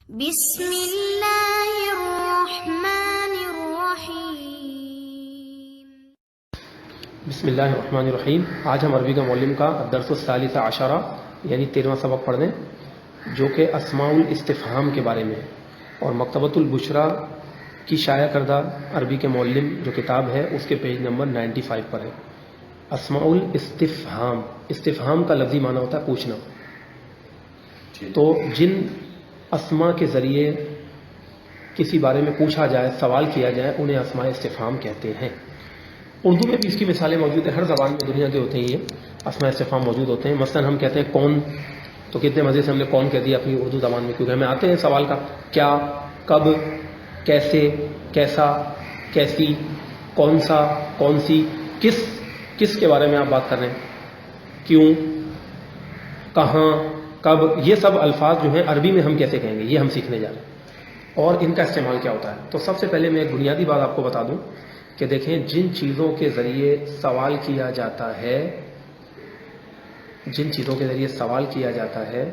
بسم اللہ الرحمن الرحیم۔ بسم اللہ الرحمن الرحیم۔ آج ہم عربی کا معلم کا الدرس الثالث عشرہ یعنی 13واں سبق پڑھ رہے ہیں، جو کہ اسماء الاستفہام کے بارے میں ہے، اور مکتبۃ البشرا کی شائع کردہ عربی کے معلم جو کتاب ہے اس کے پیج نمبر 95 پر ہے۔ اسماء الاستفہام، استفہام کا لفظی معنی ہوتا ہے پوچھنا، تو جن اسماء کے ذریعے کسی بارے میں پوچھا جائے، سوال کیا جائے، انہیں اسماء استفہام کہتے ہیں۔ اردو میں بھی اس کی مثالیں موجود ہیں، ہر زبان میں دنیا کے ہوتے ہیں یہ اسماء استفہام موجود ہوتے ہیں۔ مثلا ہم کہتے ہیں کون، تو کتنے مزے سے ہم نے کون کہہ دیا اپنی اردو زبان میں، کیونکہ ہمیں آتے ہیں سوال کا کیا، کب، کیسے، کیسا، کیسی، کون سا، کون سی، کس کے بارے میں آپ بات کر رہے ہیں، کیوں، کہاں، کب، یہ سب الفاظ جو ہیں عربی میں ہم کیسے کہیں گے، یہ ہم سیکھنے جا رہے ہیں، اور ان کا استعمال کیا ہوتا ہے۔ تو سب سے پہلے میں ایک بنیادی بات آپ کو بتا دوں کہ دیکھیں، جن چیزوں کے ذریعے سوال کیا جاتا ہے، جن چیزوں کے ذریعے سوال کیا جاتا ہے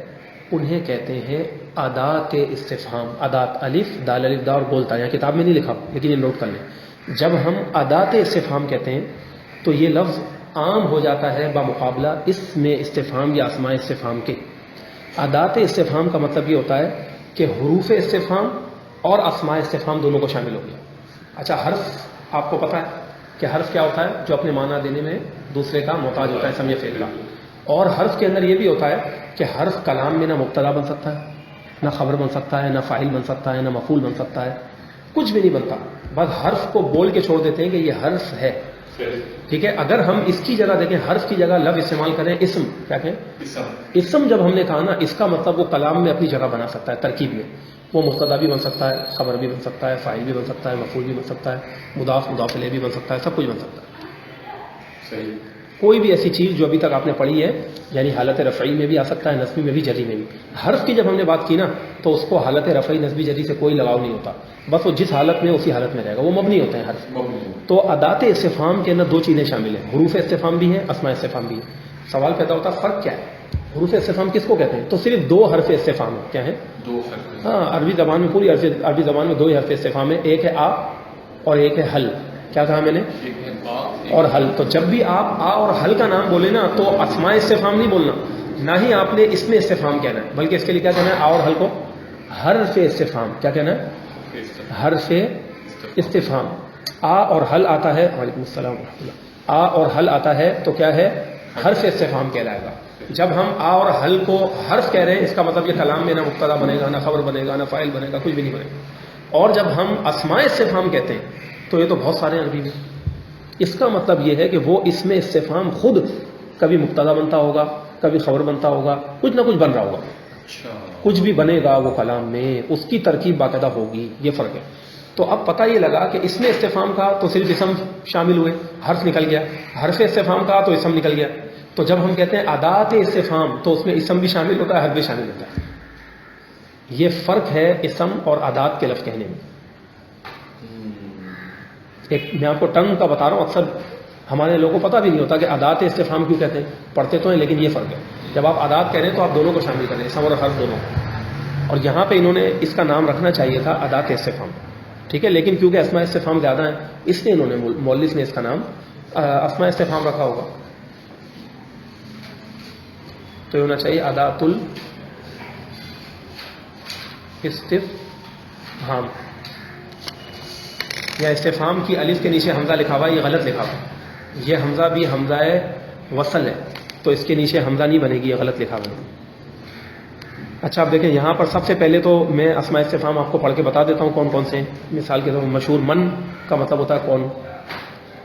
انہیں کہتے ہیں ادات استفہام۔ ادات، الف دال، الف دا اور بولتا، یہاں کتاب میں نہیں لکھا لیکن یہ نوٹ کر لیں۔ جب ہم ادات استفہام کہتے ہیں تو یہ لفظ عام ہو جاتا ہے بمقابلہ اسم استفہام یا اسماء استفہام کے۔ ادات استفہام کا مطلب یہ ہوتا ہے کہ حروف استفہام اور اسماء استفہام دونوں کو شامل ہو گیا۔ اچھا، حرف آپ کو پتہ ہے کہ حرف کیا ہوتا ہے؟ جو اپنے معنی دینے میں دوسرے کا محتاج ہوتا ہے، اسم یا فعل کا۔ اور حرف کے اندر یہ بھی ہوتا ہے کہ حرف کلام میں نہ مبتدا بن سکتا ہے، نہ خبر بن سکتا ہے، نہ فاعل بن سکتا ہے، نہ مفعول بن سکتا ہے، کچھ بھی نہیں بنتا، بس حرف کو بول کے چھوڑ دیتے ہیں کہ یہ حرف ہے، ٹھیک ہے۔ اگر ہم اس کی جگہ دیکھیں، حرف کی جگہ لفظ استعمال کریں، اسم، کیا کہیں، اسم جب ہم نے کہا نا، اس کا مطلب وہ کلام میں اپنی جگہ بنا سکتا ہے، ترکیب میں وہ مبتدا بھی بن سکتا ہے، خبر بھی بن سکتا ہے، فاعل بھی بن سکتا ہے، مفعول بھی بن سکتا ہے، مضاف مضاف الیہ بھی بن سکتا ہے، سب کچھ بن سکتا ہے۔ صحیح۔ کوئی بھی ایسی چیز جو ابھی تک آپ نے پڑھی ہے، یعنی حالت رفعی میں بھی آ سکتا ہے، نصبی میں بھی، جری میں بھی۔ حرف کی جب ہم نے بات کی نا، تو اس کو حالت رفعی، نصبی، جری سے کوئی لگاؤ نہیں ہوتا، بس وہ جس حالت میں اسی حالت میں رہے گا، وہ مبنی ہوتے ہیں حرف۔ تو ادات استفہام کے اندر دو چیزیں شامل ہیں، حروف استفہام بھی ہیں، اسماء استفہام بھی ہیں۔ سوال پیدا ہوتا ہے فرق کیا ہے، حروف استفہام کس کو کہتے ہیں؟ تو صرف دو حرف استفہام ہیں، کیا ہیں؟ دو حرف۔ ہاں، عربی زبان میں، پوری عربی زبان میں دو ہی حرف استفہام ہے، ایک ہے آ اور ایک ہے حل۔ کیا کہا میں نے؟ ایک ہے با اور حل۔ تو جب بھی آپ آ اور حل کا نام بولے نا، تو اسماء استفہام نہیں بولنا، نہ ہی آپ نے اس میں استفہام کہنا ہے، بلکہ اس کے لیے کیا کہنا ہے؟ آ اور حل کو حرف استفہام، کیا کہنا ہے؟ حرف استفہام۔ آ اور حل آتا ہے، وعلیکم السلام ورحمۃ اللہ، آ اور حل آتا ہے تو کیا ہے؟ حرف استفہام کہلائے گا۔ جب ہم آ اور حل کو حرف کہہ رہے ہیں، اس کا مطلب یہ کلام میں نہ مبتدا بنے گا، نہ خبر بنے گا، نہ فاعل بنے گا، کچھ بھی نہیں بنے گا۔ اور جب ہم اسماء استفہام کہتے ہیں تو یہ تو بہت سارے ہیں عربی میں، اس کا مطلب یہ ہے کہ وہ اسم استفہام خود کبھی مبتدا بنتا ہوگا، کبھی خبر بنتا ہوگا، کچھ نہ کچھ بن رہا ہوگا، اچھا، کچھ بھی بنے گا وہ کلام میں، اس کی ترکیب باقاعدہ ہوگی، یہ فرق ہے۔ تو اب پتہ یہ لگا کہ اسم استفہام کا تو صرف اسم شامل ہوئے، حرف نکل گیا، حرف استفہام کا تو اسم نکل گیا۔ تو جب ہم کہتے ہیں ادات استفہام تو اس میں اسم بھی شامل ہوتا ہے، حرف بھی شامل ہوتا ہے۔ یہ فرق ہے اسم اور ادات کے لفظ کہنے میں۔ ایک میں آپ کو ٹنگ کا بتا رہا ہوں، اکثر ہمارے لوگوں کو پتہ بھی نہیں ہوتا کہ ادات استفہام کیوں کہتے ہیں، پڑھتے تو ہیں لیکن یہ فرق ہے۔ جب آپ ادات کہہ رہے ہیں تو آپ دونوں کو شامل کریں، اسم اور حرف دونوں کو، اور یہاں پہ انہوں نے اس کا نام رکھنا چاہیے تھا ادات استفہام، ٹھیک ہے، لیکن کیونکہ اسماء استفہام زیادہ ہیں اس لیے انہوں نے، مؤلف نے اس کا نام اسماء استفہام رکھا ہوگا۔ تو یہ ہونا چاہیے ادات الاستفہام، یا استفہام کی الف کے نیچے حمزہ لکھا ہوا ہے، یہ غلط لکھا ہوا ہے، یہ حمزہ بھی حمزہ وصل ہے، تو اس کے نیچے حمزہ نہیں بنے گی، یہ غلط لکھا ہوا ہے۔ اچھا، اب دیکھیں یہاں پر سب سے پہلے تو میں اسماء استفہام آپ کو پڑھ کے بتا دیتا ہوں کون کون سے ہیں۔ مثال کے طور پر مشہور من کا مطلب ہوتا ہے کون،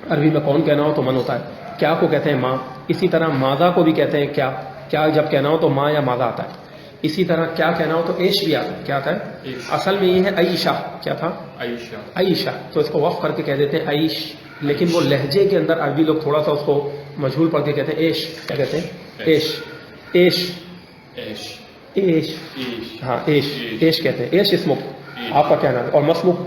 عربی میں کون کہنا ہو تو من ہوتا ہے۔ کیا کو کہتے ہیں ماں، اسی طرح ماذا کو بھی کہتے ہیں کیا جب کہنا ہو تو ماں یا ماذا آتا ہے۔ اسی طرح کیا کہنا ہو تو عیش بھی آتا ہے، کیا آتا ہے؟ اصل میں یہ ہے عیشہ، کیا تھا؟ عائشہ۔ عیشہ، تو اس کو وقف کر کے کہہ دیتے ہیں عیش، لیکن وہ لہجے کے اندر عربی لوگ تھوڑا سا اس کو مجہول پڑھ کے کہتے ہیں عیش، کیا کہتے ہیں؟ عیش، عیش، عیش، عیش، ہاں عیش، عیش کہتے ہیں، عیش اسمک آپ کا کہنا ہے، اور مسمک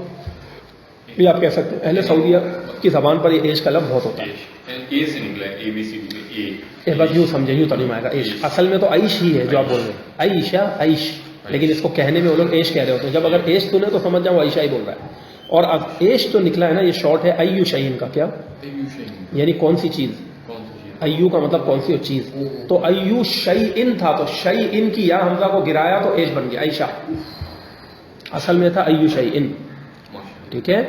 بھی آپ کہہ سکتے ہیں۔ اہل سعودیہ کی زبان پر یہ عیش کا لفظ بہت ہوتا ہے، اے سے نکلا ہے، اے بی سی ڈی، اے۔ بس یوں سمجھے، یوں ترجمہ آئے گا عیش، اصل میں تو عیش ہی ہے جو آپ بول رہے ہیں، عیشہ، عیش، لیکن اس کو کہنے میں وہ لوگ ایش کہہ رہے ہوتے ہیں. جب اگر ایش سنے تو سمجھ جاؤ عائشہ ہی بول رہا ہے. اور اب ایش جو نکلا ہے نا یہ شارٹ ہے ایو شعین کا. کیا ایو شعین یعنی کون سی چیز؟ کون سی چیز؟ ایو کا مطلب کون سی چیز. تو ایو شیئن تھا تو شیئن کی یا حمزہ کو گرایا تو ایش بن گیا عائشہ. اصل میں تھا ایو شیئن. ٹھیک ہے.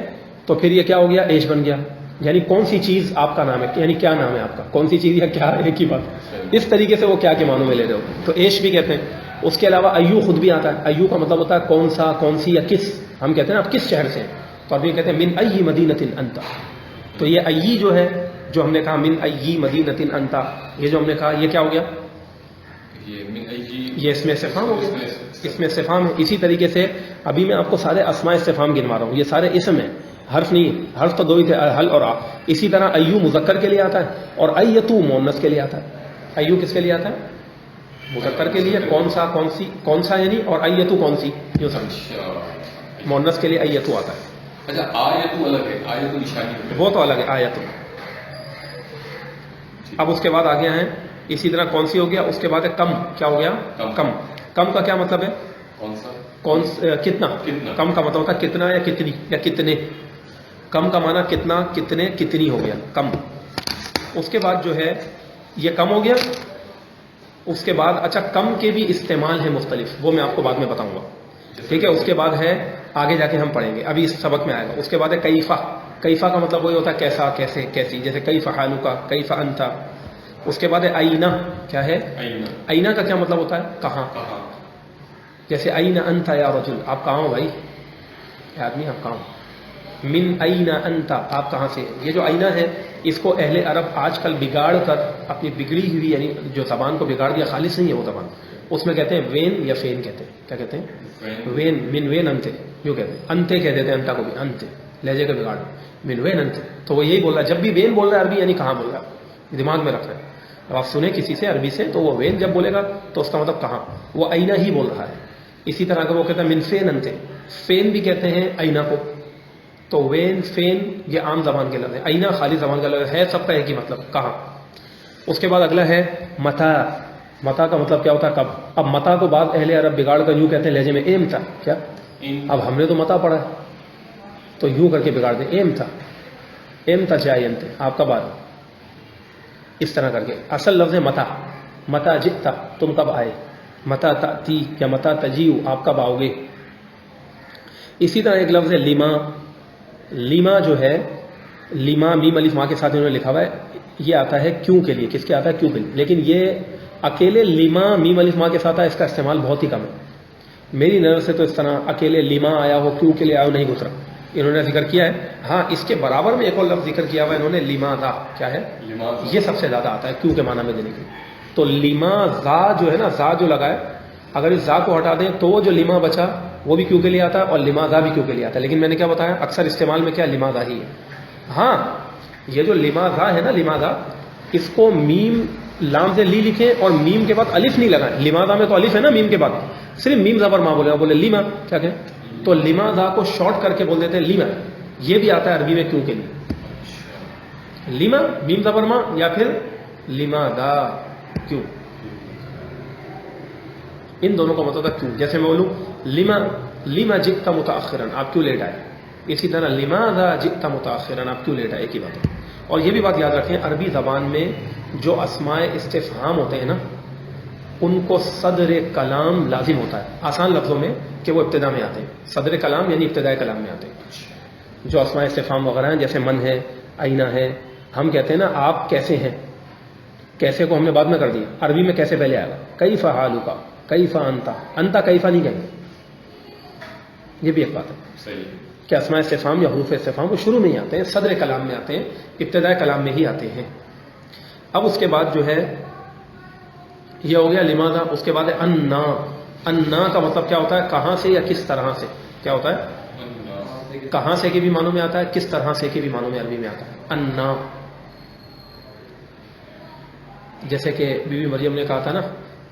تو پھر یہ کیا ہو گیا؟ ایش بن گیا. یعنی کون سی چیز آپ کا نام ہے, یعنی کیا نام ہے آپ کا, کون سی چیز یا کیا, ایک ہی بات. اس طریقے سے وہ کیا کے معنوں میں لے رہے ہو تو ایش بھی کہتے ہیں. اس کے علاوہ ایو خود بھی آتا ہے. ایو کا مطلب ہوتا ہے کون سا, کون سی یا کس. ہم کہتے ہیں نا آپ کس شہر سے ہیں, تو ابھی کہتے ہیں من ای مدینۃ انت. تو یہ ای جو ہے جو ہم نے کہا من ای مدینۃ انت, یہ جو ہم نے کہا یہ کیا ہو گیا؟ یہ اس میں استفہام ہو گیا. اس میں استفہام ہے. اسی طریقے سے ابھی میں آپ کو سارے اسماء استفہام گنوا رہا ہوں, یہ سارے اسم ہیں, حرف نہیں. حرف تو دو ہی تھے, حل اور آ. اسی طرح ایو مذکر کے لیے آتا ہے اور ایتو مؤنث کے لیے آتا ہے. ایو کس کے لیے آتا ہے؟ مذکر کے لیے. کون سا, کون سی, کون سا یعنی, اور ایتو کون سی, یوں سمجھ. مؤنث کے لیے ایتو آتا ہے. اچھا آیتو الگ ہے, آیتو نشانی وہ تو الگ ہے آیتو. اب اس کے بعد آگے ہیں اسی طرح کون سی ہو گیا. اس کے بعد ہے کم. کیا ہو گیا؟ کم. کم کا کیا مطلب ہے؟ کون سا؟ کتنا. کم کا مطلب ہوتا ہے کتنا یا کتنی یا کتنے. کم کا معنی کتنا, کتنے, کتنی ہو گیا کم. اس کے بعد جو ہے یہ کم ہو گیا. اس کے بعد اچھا کم کے بھی استعمال ہے مختلف, وہ میں آپ کو بعد میں بتاؤں گا. ٹھیک ہے. اس کے بعد ہے آگے جا کے ہم پڑھیں گے, ابھی اس سبق میں آئے گا. اس کے بعد ہے کیفا. کیفا کا مطلب وہی ہوتا ہے کیسا, کیسے, کیسی. جیسے کیفا حالک, کیفا انت. اس کے بعد ہے آئینہ. کیا ہے؟ آئینہ کا کیا مطلب ہوتا ہے کہاں. جیسے آئینہ انت یا رجل, آپ کہاں ہو بھائی, آدمی آپ کہاں ہو. من آئینہ انت, آپ کہاں سے. یہ جو آئینہ ہے اس کو اہل عرب آج کل بگاڑ کر اپنی بگڑی ہوئی یعنی جو زبان کو بگاڑ دیا, خالص نہیں ہے وہ زبان, اس میں کہتے ہیں وین یا فین کہتے ہیں. کیا کہتے ہیں؟ وین. من وین انتے, یوں کہتے ہیں. انتے کہہ دیتے ہیں انتا کو بھی, انتے لہجے کا بگاڑ. من وین انتے, تو وہ یہی بول رہا ہے. جب بھی وین بول رہا ہے عربی یعنی کہاں بول رہا ہے, دماغ میں رکھ رہے ہیں. اب آپ سنیں کسی سے عربی سے تو وہ وین جب بولے گا تو اس کا مطلب کہاں, وہ آئینہ ہی بول رہا ہے. اسی طرح کا وہ کہتا ہے من فین انتے, فین بھی کہتے ہیں آئینہ کو. تو وین, فین یہ عام زبان کے لفظ ہے. آئینہ خالی زبان کا لفظ ہے, سب کا ایک ہی مطلب کہاں. اس کے بعد اگلا ہے متا. متا کا مطلب کیا ہوتا ہے کب. اب متا کو بعض اہل عرب بگاڑ کر یوں کہتے ہیں لہجے میں ایم تھا. کیا, اب ہم نے تو متا پڑھا ہے تو یوں کر کے بگاڑ دیں ایم تھا. ایم تھا چاہیے انتے, آپ کب آ رہے, اس طرح کر کے. اصل لفظ ہے متا. متا جئتا, تم کب آئے. متا تأتی یا متا تجیو, آپ کب آؤ گے. اسی طرح ایک لفظ ہے لیما. لیما جو ہے, لیما میم الف ماں کے ساتھ انہوں نے لکھا ہوا ہے, یہ آتا ہے کیوں کے لیے. کس کے آتا ہے؟ کیوں کے لیے. لیکن یہ اکیلے لیما میم الف ماں کے ساتھ ہے, اس کا استعمال بہت ہی کم ہے. میری نظر سے تو اس طرح اکیلے لیما آیا ہو, کیوں کے لیے آیا ہو نہیں گزرا. انہوں نے ذکر کیا ہے. ہاں اس کے برابر میں ایک اور لفظ ذکر کیا ہوا ہے انہوں نے, لیمازا. کیا ہے؟ یہ سب سے زیادہ آتا ہے کیوں کے معنی میں دینے کے لیے. تو لیمازا جو ہے نا, زا جو لگا ہے, اگر اس زا کو ہٹا دیں تو وہ جو لیما بچا وہ بھی کیوں کے لیے آتا ہے اور لیمازا بھی کیوں کے لیے آتا ہے. لیکن میں نے کیا بتایا, اکثر استعمال میں کیا لیمازا ہی ہے. ہاں یہ جو لیمازا ہے نا, لیمازا, اس کو میم لام سے لی لکھیں اور میم کے بعد الف نہیں لگائیں. لیمازا میں تو الف ہے نا میم کے بعد, صرف میم زبر ماں بولے, بولے لیما. کیا کہیں تو لیمازا کو شارٹ کر کے بول دیتے ہیں لیما. یہ بھی آتا ہے عربی میں کیوں کے لیے. لیما میم زبر ماں یا پھر لیمازا کیوں, ان دونوں کا مطلب ہے کیوں. جیسے میں بولوں لیما, لیما جئت متاخرا, آپ کیوں لیٹ آئے. اسی طرح لماذا جئت متاخرا, آپ کیوں لیٹ آئے, ایک ہی بات ہے. اور یہ بھی بات یاد رکھیں, عربی زبان میں جو اسماء استفہام ہوتے ہیں نا, ان کو صدر کلام لازم ہوتا ہے. آسان لفظوں میں کہ وہ ابتدا میں آتے ہیں. صدر کلام یعنی ابتدائے کلام میں آتے ہیں. جو اسماء استفہام وغیرہ ہیں جیسے من ہے, آئینہ ہے, ہم کہتے ہیں نا آپ کیسے ہیں, کیسے کو ہم نے بعد میں کر دیا. عربی میں کیسے پہلے آئے گا, کیفا حالک, کیفا انتا. انتا کیفا نہیں کہیں گے. یہ بھی ایک بات ہے صحیح کہ اسماء استفہام یا حروف استفہام وہ شروع میں ہی آتے ہیں, صدر کلام میں آتے ہیں, ابتدائے کلام میں ہی آتے ہیں. اب اس کے بعد جو ہے یہ ہو گیا لماذا. اس کے بعد ہے انا. انا کا مطلب کیا ہوتا ہے, کہاں سے یا کس طرح سے. کیا ہوتا ہے, کہاں سے کے بھی معنوں میں آتا ہے, کس طرح سے کے بھی معنوں میں عربی میں آتا ہے. انا, جیسے کہ بی بی مریم نے کہا تھا نا,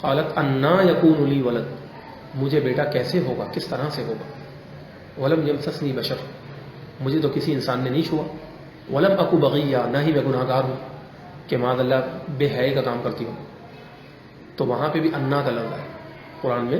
قالت انا یکون لی ولد, مجھے بیٹا کیسے ہوگا, کس طرح سے ہوگا. ولم یمسسنی بشر, مجھے تو کسی انسان نے نہیں چھوا. ولم اکو بغیہ, نہ ہی میں گناہ گار ہوں کہ معاذ اللہ بے حیائی کا کام کرتی ہوں. تو وہاں پہ بھی انا کا لفظ ہے قرآن میں,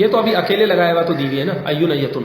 یہ تو ابھی اکیلے لگایا ہوا تو دی ہوئی ہے نا ایون ایتن.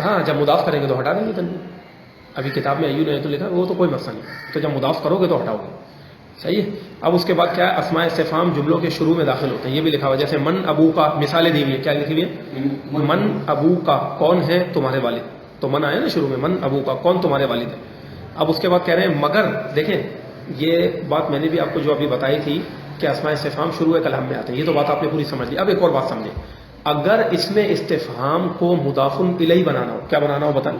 ہاں جب مضاف کریں گے تو ہٹا دیں گے تنوین. ابھی کتاب میں ایون ایتن لکھا وہ تو کوئی مسئلہ نہیں, تو جب مضاف کرو گے تو ہٹاؤ گے. صحیح ہے. اب اس کے بعد کیا ہے, اسماء استفہام جملوں کے شروع میں داخل ہوتے ہیں, یہ بھی لکھا ہوا ہے. جیسے من ابو کا مثالیں دی ہوئی ہیں, کیا لکھی ہوئی ہے, من ابو کا کون ہے تمہارے والد, تو من آیا نا شروع میں, من ابو کا کون تمہارے والد ہے. اب اس کے بعد کہہ رہے ہیں مگر, دیکھیں یہ بات میں نے بھی آپ کو جو ابھی بتائی تھی کہ اسماء استفہام شروع کلام میں آتے ہیں, یہ تو بات آپ نے پوری سمجھ لی. اب ایک اور بات سمجھیں, اگر اس میں استفہام کو مضاف الیہ بنانا ہو, کیا بنانا ہو بتائیں,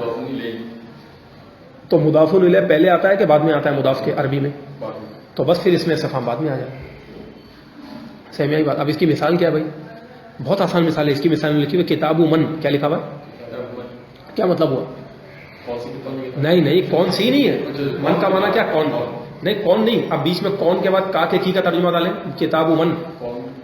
تو مضاف الیہ پہلے آتا ہے کہ بعد میں آتا ہے مضاف کے عربی میں, تو بس پھر اس میں استفہام بعد میں آ جائے. سمجھ آئی بات. اب اس کی مثال کیا ہے بھائی, بہت آسان مثال ہے. اس کی مثال لکھی ہوئی کتاب من, کیا لکھا ہوا ہے, کیا مطلب ہوا, نہیں کون سی نہیں ہے, من کا معنی کیا, کون, نہیں کون نہیں. اب بیچ میں کون کے بعد کا کے کی کا ترجمہ ڈالیں, کتاب من,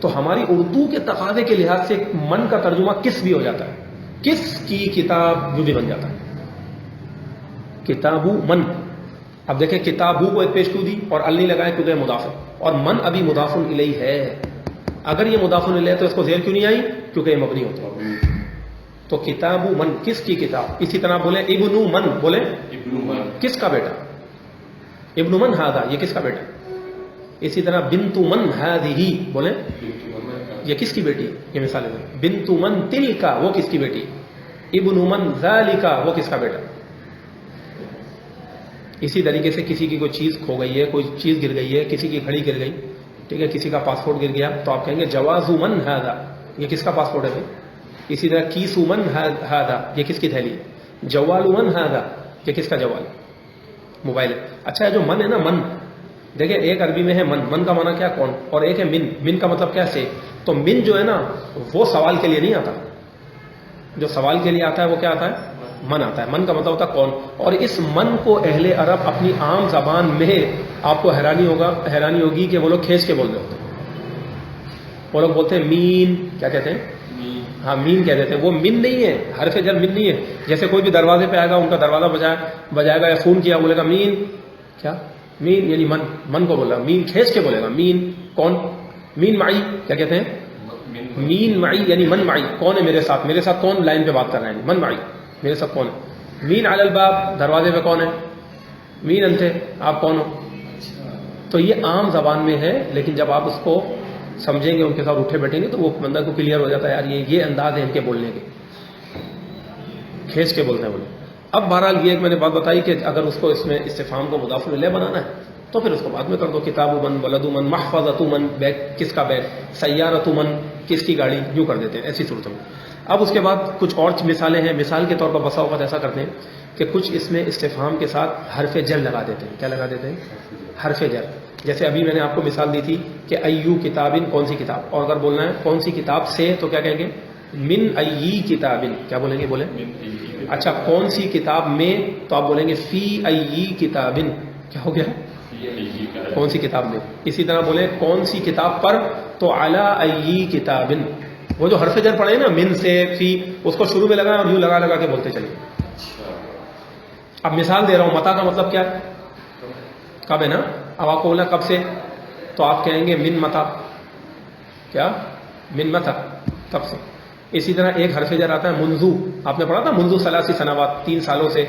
تو ہماری اردو کے تقاضے کے لحاظ سے من کا ترجمہ کس بھی ہو جاتا ہے, کس کی کتاب جو بھی بن جاتا ہے, کتابو من. اب دیکھیں کتابو کو ایک پیش کو دی اور ال نہیں لگائے کیونکہ مضاف ہے, اور من ابھی مضاف الیہ ہے. اگر یہ مضاف الیہ ہے تو اس کو زیر کیوں نہیں آئی, کیونکہ یہ مبنی ہوتا ہے. تو کتابو من, کس کی کتاب. اسی طرح بولیں ابن من, بولیں ابن من کس کا بیٹا, ابن من ہذا, یہ کس کا بیٹا. اسی طرح بنت من ہذہ, بولیں یہ کس کی بیٹی, یہ مثال ہے. بنت من تلک, وہ کس کی بیٹی. ابن من ذالک, وہ کس کا بیٹا. اسی طریقے سے کسی کی کوئی چیز کھو گئی ہے, کوئی چیز گر گئی ہے, کسی کی گھڑی گر گئی, ٹھیک ہے, کسی کا پاسپورٹ گر گیا, تو آپ کہیں گے جواز من ہذا, یہ کس کا پاسپورٹ ہے بھائی. اسی طرح کیس من ہذا, یہ کس کی تھیلی ہے. جوال من ہذا, یہ کس کا جوال, موبائل ہے. اچھا جو من ہے نا, من دیکھیں ایک عربی میں ہے من, من کا معنی کیا, کون, اور ایک ہے من, من کا مطلب کیا, سے. تو من جو ہے نا وہ سوال کے لیے نہیں آتا, جو سوال کے لیے آتا ہے وہ کیا آتا ہے, من آتا ہے. من کا مطلب ہوتا ہے کون, اور اس من کو اہل عرب اپنی عام زبان میں آپ کو حیرانی ہوگی کہ وہ لوگ کھینچ کے بول رہے ہوتے ہیں. وہ لوگ بولتے ہیں مین, کیا کہتے ہیں, ہاں مین کہہ دیتے ہیں. وہ من نہیں ہے, حرف جر من نہیں ہے. جیسے کوئی بھی دروازے پہ آئے گا, ان کا دروازہ بجائے گا یا فون کیا, بولے گا مین, کیا مین, یعنی من, من کو بول رہا, مین کھینچ کے بولے گا. مین کون, مین معی, کیا کہتے ہیں, مین معی یعنی من معی, کون ہے میرے ساتھ, میرے ساتھ کون لائن پہ بات کر رہے ہیں, من معی, میرے ساتھ کون ہے. مین علی الباب, دروازے پہ کون ہے, مین انتے, آپ کون ہو. تو یہ عام زبان میں ہے, لیکن جب آپ اس کو سمجھیں گے, ان کے ساتھ اٹھے بیٹھیں گے, تو وہ بندہ کو کلیئر ہو جاتا ہے, یار یہ انداز ہے ان کے بولنے کے, کھینچ کے بولتے ہیں وہ. اب بہرحال یہ ایک میں نے بات بتائی کہ اگر اس کو اس میں استفہام کو مضاف الیہ بنانا ہے تو پھر اس کو بعد میں کر دو. کتاب من, ولد من, محفظۃ من, بیگ کس کا بیگ, سیارۃ من کس کی گاڑی, یوں کر دیتے ہیں ایسی صورت میں. اب اس کے بعد کچھ اور مثالیں ہیں. مثال کے طور پر بسا اوقات ایسا کرتے ہیں کہ کچھ اس میں استفہام کے ساتھ حرف جر لگا دیتے ہیں. کیا لگا دیتے ہیں, حرف جر. جیسے ابھی میں نے آپ کو مثال دی تھی کہ ایو کتابن, کون سی کتاب, اور اگر بولنا ہے کون سی کتاب سے تو کیا کہیں گے, من ای کتابن, کیا بولیں گے, بولیں. اچھا کون سی کتاب میں, تو آپ بولیں گے فی ای کتابن, کیا ہو گیا, کون سی کتاب میں. اسی طرح بولیں کون سی کتاب پر, تو علی ای کتابن. وہ جو حرف جر پڑے نا من سے فی, اس کو شروع میں لگائیں اور یوں لگا کے بولتے چلیں. اب مثال دے رہا ہوں, متا کا مطلب کیا ہے, کب ہے نا. اب آپ کو بولنا کب سے, تو آپ کہیں گے من متا, کیا, من متا, کب سے. اسی طرح ایک حرف جر آتا ہے منذو, آپ نے پڑھا تھا منذو ثلاثی سنوات, 3 سالوں سے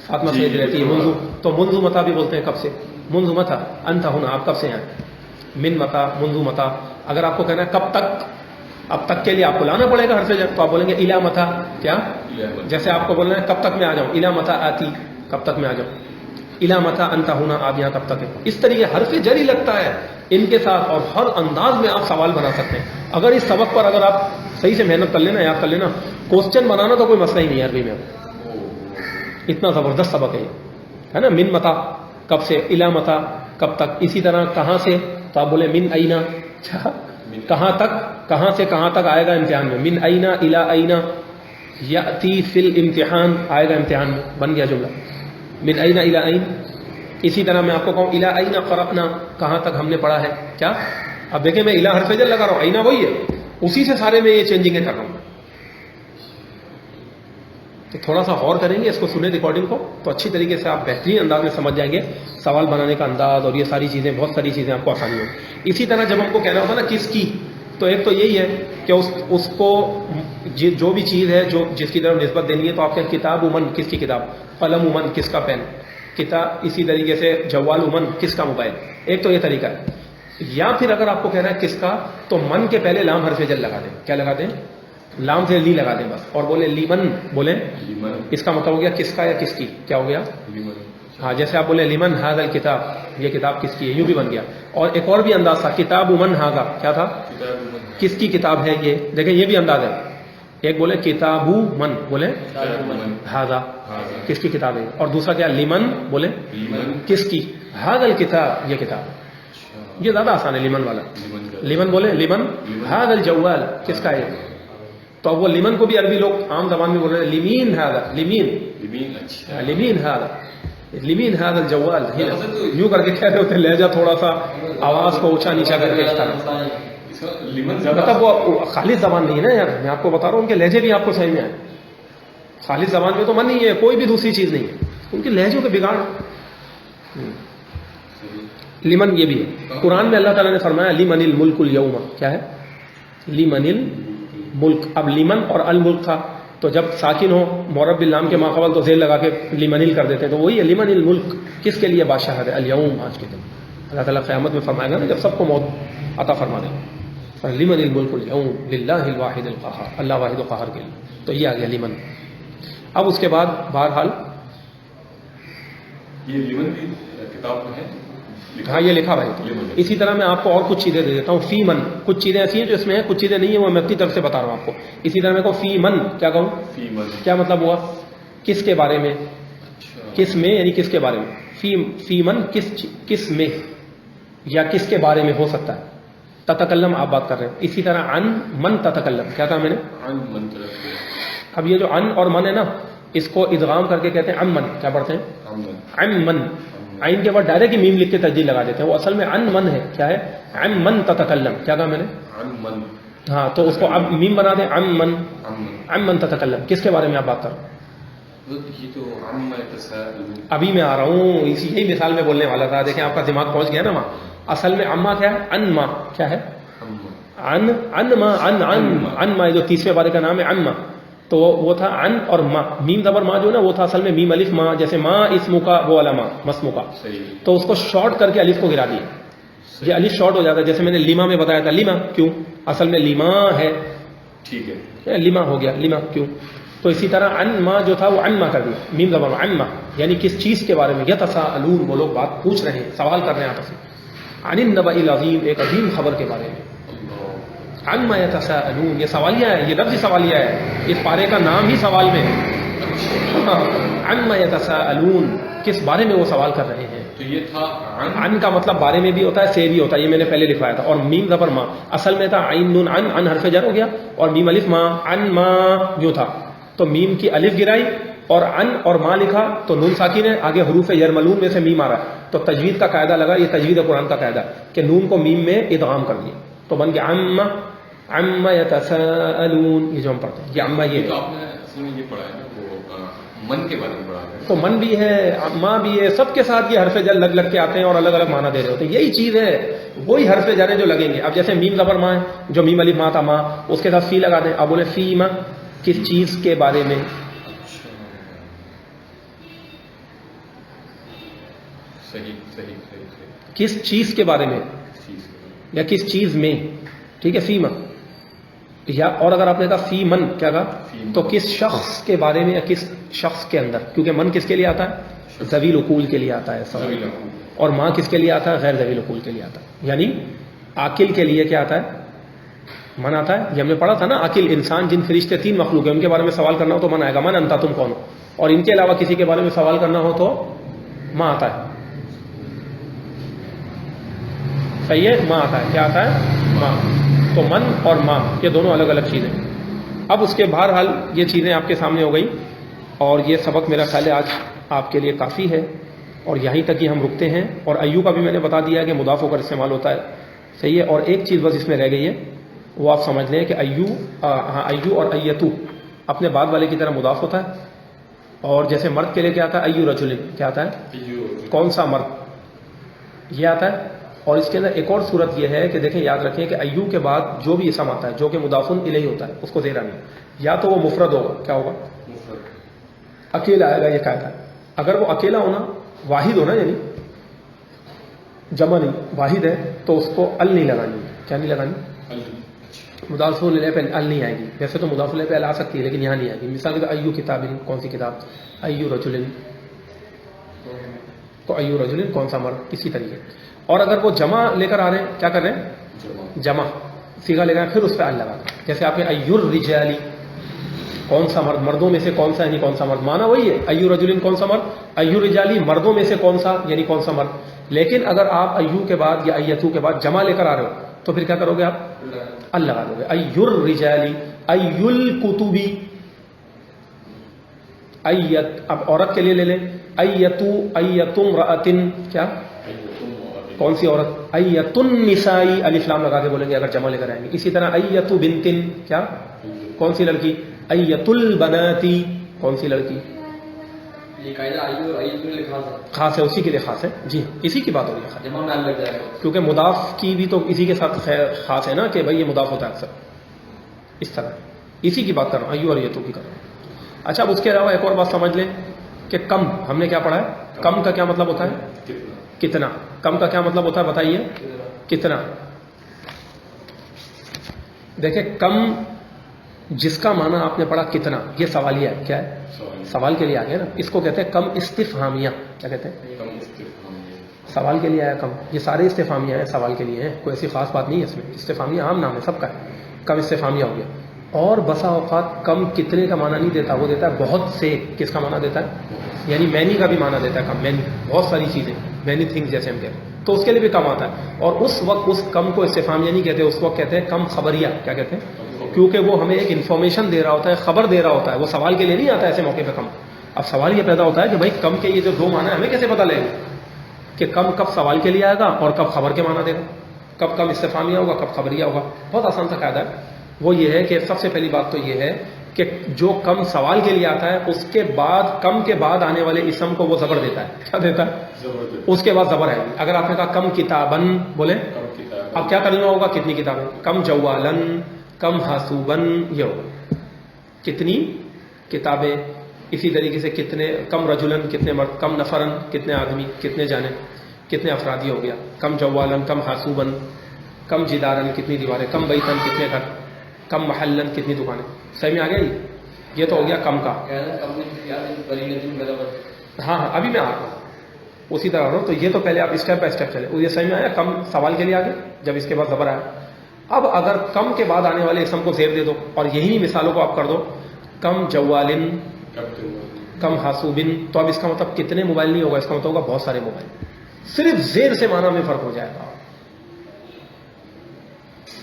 فاطمہ سید رہتی ہے منذو, تو منذو متا بھی بولتے ہیں کب سے, منذ متا انت ہونا, آپ کب سے ہیں, من متا, منذ متا. اگر آپ کو کہنا ہے کب تک, اب تک کے لیے آپ کو لانا پڑے گا حرف جر, تو آپ بولیں گے الا متا, کیا, جیسے آپ کو بولنا ہے کب تک میں آ جاؤں, الا متا آتی, کب تک میں آ جاؤں, الا متا انت ہونا, آپ یہاں کب تک ہے. اس طریقے حرف جر ہی لگتا ہے ان کے ساتھ, اور ہر انداز میں آپ سوال بنا سکتے ہیں. اگر اس سبق پر اگر آپ صحیح سے محنت کر لینا, یاد کر لینا, کوسچن بنانا تو کوئی مسئلہ ہی نہیں ہے عربی میں. اتنا زبردست سبق ہے نا. من متا کب سے, الا متا کب تک. اسی طرح کہاں سے, تو آپ بولے من اینا, کہاں تک, کہاں سے کہاں تک آئے گا امتحان میں. من اینا الا اینا یاتی فی الامتحان, آئے گا امتحان میں, بن گیا جملہ. من اینا الا این. اسی طرح میں آپ کو کہوں الا اینا قرأنا, کہاں تک ہم نے پڑھا ہے, کیا. اب دیکھیں میں الا حرف جر لگا رہا ہوں, اینا وہی ہے, اسی سے سارے میں یہ چینجنگیں کر رہا ہوں. تو تھوڑا سا غور کریں گے، اس کو سنیں ریکارڈنگ کو، تو اچھی طریقے سے آپ بہترین انداز میں سمجھ جائیں گے سوال بنانے کا انداز اور یہ ساری چیزیں، بہت ساری چیزیں آپ کو آسانی ہوگی. اسی طرح جب ہم کو کہنا ہوتا ہے نا کس کی، تو ایک تو یہی ہے کہ اس کو جو بھی چیز ہے جو جس کی طرف نسبت دینی ہے، تو آپ کہیں کتاب امن، کس کی کتاب، قلم امن، کس کا پین، کتاب. اسی طریقے سے جوال امن، کس کا موبائل. ایک تو یہ طریقہ ہے. یا پھر اگر آپ کو کہنا ہے کس کا، تو من کے پہلے لام حرف جر لگا دیں. کیا لگا دیں؟ لام سے لی لگا دیں بس، اور بولے لیمن، بولیں اس کا مطلب ہو گیا کس کا یا کس کی. کیا ہو گیا؟ ہاں، جیسے آپ بولے لیمن ھذا الکتاب، یہ کتاب کس کی ہے، یوں بھی بن گیا. اور ایک اور بھی انداز تھا، کتاب من ھذا، کیا تھا؟ کس کی کتاب ہے یہ. دیکھیں یہ بھی انداز ہے. ایک بولے کتاب من، بولے ھذا، کس کی کتاب ہے. اور دوسرا کیا، لیمن، بولے کس کی، ھذا الکتاب، یہ کتاب. یہ زیادہ آسان ہے لیمن والا. لیمن بولے لیمن ھذا الجوال، کس کا ہے. تو اب وہ لیمن کو بھی عربی لوگ عام زبان میں بول رہے ہیں لیمین ھذا، لیمین لیمین ھذا، لیمین ھذا الجوال. یوں کر کے کہہ رہے ہوتے ہیں، لہجہ تھوڑا سا آواز کو اونچا نیچا کر کے اس طرح. مطلب وہ خالص زبان نہیں ہے نا یار، میں آپ کو بتا رہا ہوں ان کے لہجے بھی آپ کو سمجھ میں آئے. خالص زبان میں تو من نہیں ہے، کوئی بھی دوسری چیز نہیں ہے، ان کے لہجوں کے بگاڑ. لیمن یہ بھی ہے. قرآن میں اللہ تعالیٰ نے فرمایا لیمن الملک اليوم، کیا ہے؟ لیمن الملک. اب لیمن اور الملک تھا، تو جب ساکن ہو معرب باللام کے ماقبل تو زیر لگا کے لیمنل کر دیتے ہیں، تو وہی ہے لیمن الملک، کس کے لیے بادشاہت ہے، الیوم، آج کے دن. اللہ تعالیٰ قیامت میں فرمائے گا نا جب سب کو موت عطا فرما دے گا، لیمن الملک اليوم للہ الواحد القہار، اللہ واحد و قہار کے لیے. تو یہ آ گیا لیمن. اب اس کے بعد بہرحال یہ لیمن کی کتاب میں ہے. ہاں یہ لکھا بھائی. اسی طرح میں آپ کو اور کچھ چیزیں دے دیتا ہوں. فی من، کچھ چیزیں ایسی ہیں جو اس میں ہیں، کچھ چیزیں نہیں ہیں، وہ میں اپنی طرف سے بتا رہا ہوں آپ کو. اسی طرح میں کہوں فی من، کیا کہوں؟ فی من کیا مطلب ہوا؟ کس کے بارے میں. کس میں یعنی کس کے بارے میں. فی من، کس میں یا کس کے بارے میں ہو سکتا ہے. تتکلم، آپ بات کر رہے ہیں. اسی طرح عن من تتکلم، کیا کہا میں نے؟ عن من طرف. اب یہ جو عن اور من ہے نا، اس کو ادغام کر کے کہتے ہیں عن من. کیا پڑھتے ہیں؟ عن من. عین کے بعد ڈائریکٹ میم لکھ کے تسجیل لگا دیتے ہیں، وہ اصل میں عن من ہے. کیا ہے؟ عن من تتکلم. کیا کہا میں نے؟ عن من. ہاں، تو اس کو اب میم بنا دیں عن من. عن من تتکلم، کس کے بارے میں آپ بات کر رہے ہیں؟ یہ تو عما يتساءلون. ابھی میں آ رہا ہوں، یہی مثال میں بولنے والا تھا. دیکھیں آپ کا دماغ پہنچ گیا نا وہاں. اصل میں عما کیا ہے؟ ان ما. کیا ہے؟ ان ما جو تیسرے بارے کا نام ہے ان ما، تو وہ تھا ان اور ما. میم زبر ما جو نا وہ تھا اصل میں میم الف ما، جیسے ما اسمو کا وہ والا ما، مسمو کا. تو اس کو شارٹ کر کے الف کو گرا دیا. یہ الف شارٹ ہو جاتا ہے. جیسے میں نے لیما میں بتایا تھا، لیما کیوں، اصل میں لیما ہے، ٹھیک ہے، لیما ہو گیا، لیما کیوں. تو اسی طرح ان ما جو تھا وہ ان ما کر دیا، میم زبر ان ما، یعنی کس چیز کے بارے میں. یتساءلون، وہ لوگ بات پوچھ رہے ہیں، سوال کر رہے ہیں آپس میں. عن النبأ العظیم، ایک عظیم خبر کے بارے میں. عما یتساءلون، یہ سوالیہ ہے، یہ لفظ سوالیہ ہے، اس پارے کا نام ہی سوال میں ہے. عما یتساءلون، کس بارے میں وہ سوال کر رہے ہیں. تو یہ تھا عن کا مطلب بارے میں بھی ہوتا ہے، سے بھی ہوتا ہے، یہ میں نے پہلے لکھوایا تھا. اور میم زبر ما اصل میں تھا عین نون عن، عن حرف جر ہو گیا، اور میم الف ما، عن ما یوں تھا. تو میم کی الف گرائی اور عن اور ما لکھا تو نون ساکن ہے، آگے حروف یرملون میں سے میم آ رہا ہے. تو تجوید کا قاعدہ لگا، یہ تجوید قرآن کا قاعدہ کہ نون کو میم میں ادغام کر دیا، تو بن گیا عما یتساءلون. یہ جو ہم پڑھتے ہیں یہ عما، یہ تو آپ نے اصل میں یہ پڑھا ہے نا، وہ من کے بارے میں پڑھا ہے. تو من بھی ہے، ماں بھی ہے، سب کے ساتھ یہ حرف جر لگ لگ کے آتے ہیں اور الگ الگ معنی دے رہے ہوتے ہیں. یہی چیز ہے، وہی حرف جر جو لگیں گے. اب جیسے میم زبر ماں ہے، جو میم الف ماں تھا ماں، اس کے ساتھ فی لگا دیں. اب بولے فی ما، کس چیز کے بارے میں. کس چیز کے بارے میں یا کس چیز میں. ٹھیک ہے، فی ما. یا اور اگر آپ نے کہا فی من، کیا کہا، تو کس شخص کے بارے میں یا کس شخص کے اندر. کیونکہ من کس کے لیے آتا ہے؟ ذوی العقول کے لیے آتا ہے. اور ماں کس کے لیے آتا ہے؟ غیر ذوی العقول کے لیے آتا ہے. یعنی عاقل کے لیے کیا آتا ہے؟ من آتا ہے. یہ ہم نے پڑھا تھا نا، عاقل انسان جن فرشتے 3 مخلوق ہیں، ان کے بارے میں سوال کرنا ہو تو من آئے گا، من انتا، تم کون ہو. اور ان کے علاوہ کسی کے بارے میں سوال کرنا ہو تو ماں آتا ہے. صحیح ہے، ماں آتا ہے. کیا آتا ہے؟ ماں. تو من اور ماں یہ دونوں الگ الگ چیزیں. اب اس کے بہرحال یہ چیزیں آپ کے سامنے ہو گئی، اور یہ سبق میرا خیال ہے آج آپ کے لیے کافی ہے، اور یہیں تک ہی ہم رکتے ہیں. اور ایو کا بھی میں نے بتا دیا کہ مضاف ہو کر استعمال ہوتا ہے. صحیح ہے. اور ایک چیز بس اس میں رہ گئی ہے، وہ آپ سمجھ لیں کہ ایو اور ایتو اپنے بعد والے کی طرح مضاف ہوتا ہے، اور جیسے مرد کے لیے کیا آتا ہے؟ ایو رجل، کیا آتا ہے؟ کون سا مرد، یہ آتا ہے. اور اس کے اندر ایک اور صورت یہ ہے کہ دیکھیں یاد رکھیں کہ ایو کے بعد جو بھی اسم آتا ہے جو کہ مضاف الیہ ہوتا ہے اس کو زیر نہیں، یا تو وہ مفرد ہوگا، کیا ہوگا؟ اکیلا آئے گا. یہ کہتا ہے اگر وہ اکیلا ہونا واحد ہونا یعنی جمع نہیں واحد ہے تو اس کو ال نہیں لگانی. کیا نہیں لگانی؟ مضاف الیہ پہ ال نہیں آئے گی. ویسے تو مضاف الیہ پہ ال آ سکتی ہے لیکن یہاں نہیں آئے گی. مثال کے طور ایو کتاب، کون سی کتاب؟ ایو رجل، تو ایو رجل کون سا مرد، اسی طریقے. اور اگر وہ جمع لے کر آ رہے ہیں، کیا کر رہے ہیں؟ جمع صیغہ لے کر پھر اس پہ ال لگا. جیسے آپ نے ایو الرجالی، کون سا مرد، مردوں میں سے کون سا یعنی کون سا مرد، مانا وہی ہے. ایو رجل کون سا مرد، ایو رجالی مردوں میں سے کون سا یعنی کون سا مرد. لیکن اگر آپ ایو کے بعد یا ایتو کے بعد جمع لے کر آ رہے ہو تو پھر کیا کرو گے؟ آپ ال لگا دو گے. ایو الرجالی، ایو الکتبی، ایت. اب عورت کے لیے لے لیں، ایتو، ایتم امرأۃ، کیا کون سی عورت؟ ایت النسائی، الف لام لگا کے بولیں گے اگر جمع لے کر آئیں گے. اسی طرح ایت بنتن، کیا کون سی لڑکی؟ ایت البناتی، کون سی لڑکی؟ یہ قاعدہ ایو اور ایت میں لکھا تھا، خاص ہے، اسی کے لیے خاص ہے. جی اسی کی بات ہو رہی ہے، جمع میں ال لگ جائے گا. کیونکہ مضاف کی بھی تو اسی کے ساتھ خاص ہے نا کہ بھائی یہ مضاف ہوتا ہے اکثر اس طرح. اسی کی بات کر رہا ہوں، ایو اور ایتو کی کر رہا ہوں. اچھا اب اس کے علاوہ ایک اور بات سمجھ لیں کہ کم، ہم نے کیا پڑھا ہے؟ کم کا کیا مطلب ہوتا ہے؟ کتنا. کم کا کیا مطلب ہوتا ہے بتائیے؟ کتنا. دیکھیں کم جس کا معنی آپ نے پڑھا کتنا، یہ سوالیہ ہے. کیا ہے؟ سوال کے لیے آ گیا نا. اس کو کہتے ہیں کم استفہامیہ. کیا کہتے ہیں؟ سوال کے لیے آیا کم. یہ سارے استفہامیہ ہیں سوال کے لیے ہیں، کوئی ایسی خاص بات نہیں ہے اس میں. استفہامیہ عام نام ہے سب کا ہے. کم استفہامیہ ہو گیا. اور بسا اوقات کم کتنے کا معنی نہیں دیتا، وہ دیتا ہے بہت سے. کس کا معنی دیتا ہے؟ یعنی مینی کا بھی معنی دیتا ہے کم. مینی بہت ساری چیزیں، مینی تھنگس جیسے ہم کہتے ہیں، تو اس کے لیے بھی کم آتا ہے. اور اس وقت اس کم کو استفہامیہ نہیں کہتے، اس وقت کہتے ہیں کم خبریہ. کیا کہتے ہیں؟ کیونکہ وہ ہمیں ایک انفارمیشن دے رہا ہوتا ہے، خبر دے رہا ہوتا ہے. وہ سوال کے لیے نہیں آتا ایسے موقع پہ کم. اب سوال یہ پیدا ہوتا ہے کہ بھائی کم کے یہ جو دو معنی ہمیں کیسے پتہ لگے کہ کم کب سوال کے لیے آئے گا اور کب خبر کے معنی دے گا، کب کم استفہامیہ ہوگا کب خبریہ ہوگا. بہت آسان سا قاعدہ ہے. وہ یہ ہے کہ سب سے پہلی بات تو یہ ہے کہ جو کم سوال کے لیے آتا ہے اس کے بعد کم کے بعد آنے والے اسم کو وہ زبر دیتا ہے. کیا دیتا ہے؟ اس کے بعد زبر آئے گی. اگر آپ نے کہا کم کتابن، بولے اب کیا ترجمہ ہوگا؟ کتنی کتابیں. کم جوالن، کم حاسوبن، یہ ہوگا کتنی کتابیں. اسی طریقے سے کتنے، کم رجلن کتنے مرد، کم نفرن کتنے آدمی، کتنے جانے، کتنے افرادی ہو گیا. کم جوالن، کم حاسوبن، کم جدارن کتنی دیواریں، کم بیتن کتنے گھر، کم محلن کتنی دکانیں. صحیح میں آ گیا. یہ تو ہو گیا کم کا. ہاں ہاں ابھی میں آ رہا ہوں اسی طرح آ رہا ہوں. تو یہ تو پہلے آپ اسٹیپ بائی اسٹیپ چلے. یہ صحیح میں آیا کم سوال کے لیے آگے جب اس کے بعد زبر آیا. اب اگر کم کے بعد آنے والے اسم کو زیر دے دو اور یہی مثالوں کو آپ کر دو، کم جوالن، کم حاسوبن، تو اب اس کا مطلب کتنے موبائل نہیں ہوگا، اس کا مطلب ہوگا بہت سارے موبائل. صرف زیر سے معنی میں فرق ہو جائے گا.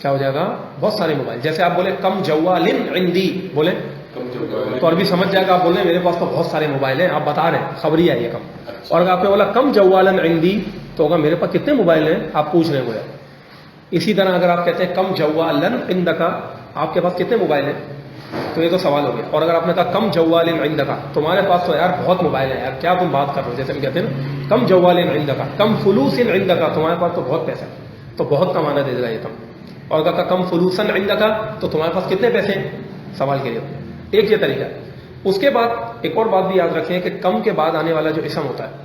کیا ہو جائے گا؟ بہت سارے موبائل. جیسے آپ بولے کم جوالن عندی، بولے تو عربی سمجھ جائے گا. آپ بول رہے ہیں میرے پاس تو بہت سارے موبائل ہیں، آپ بتا رہے ہیں خبری ہے یہ کم. اور اگر آپ نے بولا کم جوالن عندی تو ہوگا میرے پاس کتنے موبائل ہیں آپ پوچھ رہے ہیں. اسی طرح اگر آپ کہتے ہیں کم جوالن عندک، آپ کے پاس کتنے موبائل ہیں، تو یہ تو سوال ہو گیا. اور اگر آپ نے کہا کم جوالن عندک، تمہارے پاس تو یار بہت موبائل ہیں یار، کیا تم بات کر رہے ہو. جیسے ہم کہتے ہیں نا کم جوالن عندک، کم فلوس عندک، تمہارے پاس تو بہت پیسہ ہے، تو بہت کا معنی دے گا یہ کم. اور اگر کم فلوسن عندک تو تمہارے پاس کتنے پیسے ہیں، سوال کے لیے. ایک یہ طریقہ. اس کے بعد ایک اور بات بھی یاد رکھیں کہ کم کے بعد آنے والا جو اسم ہوتا ہے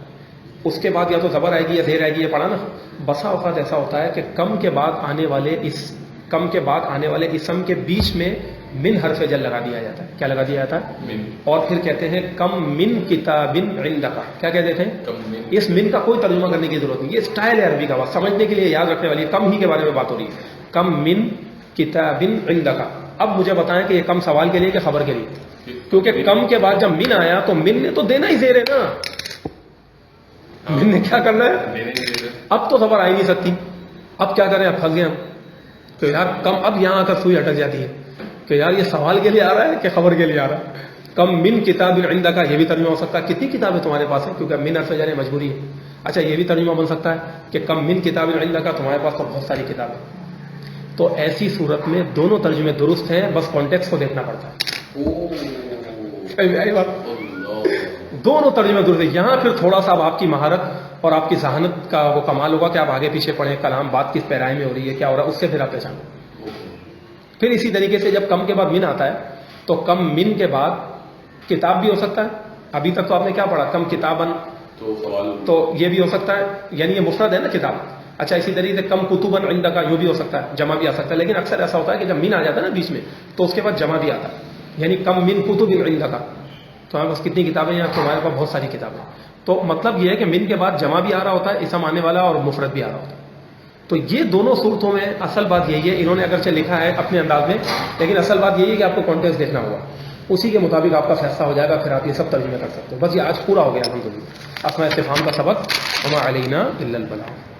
اس کے بعد یا تو زبر آئے گی یا زیر آئے گی. یہ پڑھا نا. بسا اوقات ایسا ہوتا ہے کہ کم کے بعد آنے والے اسم کے بیچ میں من حرف جر لگا دیا جاتا ہے. کیا لگا دیا جاتا ہے؟ اور پھر کہتے ہیں کم من کتابن عندک. کیا کہتے تھے؟ اس من کا کوئی ترجمہ کرنے کی ضرورت نہیں. یہ اسٹائل ہے عربی کا. بات سمجھنے کے لیے یاد رکھنے والی ہے. کم ہی کے بارے میں بات ہو رہی ہے. کم من کتابن عندک. اب مجھے بتائیں کہ یہ کم سوال کے لیے کہ خبر کے لیے؟ کیونکہ کم کے بعد جب من آیا تو من نے تو دینا ہی زیر ہے نا. من نے کیا کرنا ہے؟ اب تو خبر آ ہی نہیں سکتی. اب کیا کریں؟ اب پھنس گئے ہم. تو یار کم اب یہاں آ کر سوئی اٹک جاتی ہے کہ یار یہ سوال کے لیے آ رہا ہے کہ خبر کے لیے آ رہا ہے. کم من کتاب عندک کا یہ بھی ترجمہ ہو سکتا ہے کتنی کتابیں تمہارے پاس ہیں، کیونکہ من حرف جر مجبوری ہے. اچھا یہ بھی ترجمہ بن سکتا ہے کہ کم من کتاب عندک کا تمہارے پاس تو بہت ساری کتابیں. تو ایسی صورت میں دونوں ترجمے درست ہیں، بس کانٹیکسٹ کو دیکھنا پڑتا ہے. دونوں ترجمے درست ہے. یہاں پھر تھوڑا سا اب آپ کی مہارت اور آپ کی ذہانت کا وہ کمال ہوگا کہ آپ آگے پیچھے پڑھیں کلام بات کس پیرائے میں ہو رہی ہے کیا ہو رہا ہے اس سے پھر آپ پہچانیں. پھر اسی طریقے سے جب کم کے بعد من آتا ہے تو کم من کے بعد کتاب بھی ہو سکتا ہے. ابھی تک تو آپ نے کیا پڑھا کم کتابن تو یہ بھی ہو سکتا ہے یعنی یہ مفرد ہے نا کتاب. اچھا اسی طریقے سے کم کتبن عندک کا یہ بھی ہو سکتا ہے جمع بھی آ سکتا ہے. لیکن اکثر ایسا ہوتا ہے کہ جب من آ جاتا ہے نا بیچ میں تو اس کے بعد جمع بھی آتا ہے یعنی کم من کتب عندک. تو ہمارے پاس کتنی کتابیں ہیں تو ہمارے پاس بہت ساری کتابیں. تو مطلب یہ ہے کہ من کے بعد جمع بھی آ رہا ہوتا ہے اسم آنے والا اور مفرد بھی آ رہا ہوتا ہے. تو یہ دونوں صورتوں میں اصل بات یہی ہے. انہوں نے اگرچہ لکھا ہے اپنے انداز میں لیکن اصل بات یہی ہے کہ آپ کو کانٹیکسٹ دیکھنا ہوگا اسی کے مطابق آپ کا فیصلہ ہو جائے گا. پھر آپ یہ سب ترجمے کر سکتے ہو. بس یہ آج پورا ہو گیا الحمدللہ اسماء استفہام کا سبق. وما علینا الا البلاغ.